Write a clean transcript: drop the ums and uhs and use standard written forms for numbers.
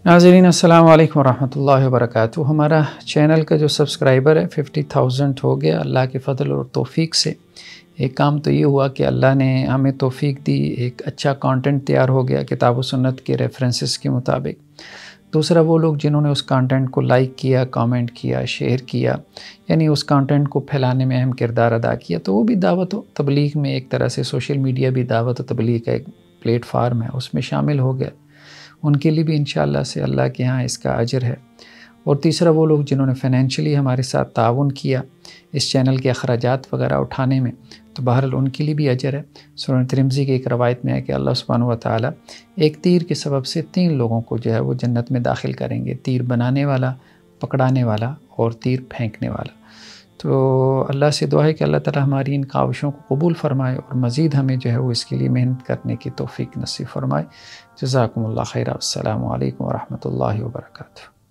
ناظرین السلام علیکم ورحمۃ اللہ وبرکاتہ۔ ہمارا چینل کا جو سبسکرائبر ہے 50,000 ہو گیا اللہ کے فضل اور توفیق سے۔ ایک کام تو یہ ہوا کہ اللہ نے ہمیں توفیق دی، ایک اچھا کانٹینٹ تیار ہو گیا کتاب و سنت کے ریفرنسز کے مطابق۔ دوسرا وہ لوگ جنہوں نے اس کانٹینٹ کو لائک کیا، کامنٹ کیا، شیئر کیا، یعنی اس کانٹینٹ کو پھیلانے میں اہم کردار ادا کیا، تو وہ بھی دعوت و تبلیغ میں ایک طرح سے سوشل میڈیا بھی دعوت و تبلیغ کا ایک پلیٹ فارم ہے، اس میں شامل ہو گیا۔ ان کے لیے بھی انشاءاللہ سے اللہ کے ہاں اس کا اجر ہے۔ اور تیسرا وہ لوگ جنہوں نے فائنینشلی ہمارے ساتھ تعاون کیا اس چینل کے اخراجات وغیرہ اٹھانے میں، تو بہرحال ان کے لیے بھی اجر ہے۔ سنن ترمذی کی ایک روایت میں ہے کہ اللہ سبحانہ و تعالیٰ ایک تیر کے سبب سے 3 لوگوں کو جو ہے وہ جنت میں داخل کریں گے، تیر بنانے والا، پکڑانے والا اور تیر پھینکنے والا۔ تو اللہ سے دعا ہے کہ اللہ تعالیٰ ہماری ان کاوشوں کو قبول فرمائے اور مزید ہمیں جو ہے وہ اس کے لیے محنت کرنے کی توفیق نصیب فرمائے۔ جزاکم اللہ خیر۔ السلام علیکم ورحمۃ اللہ وبرکاتہ۔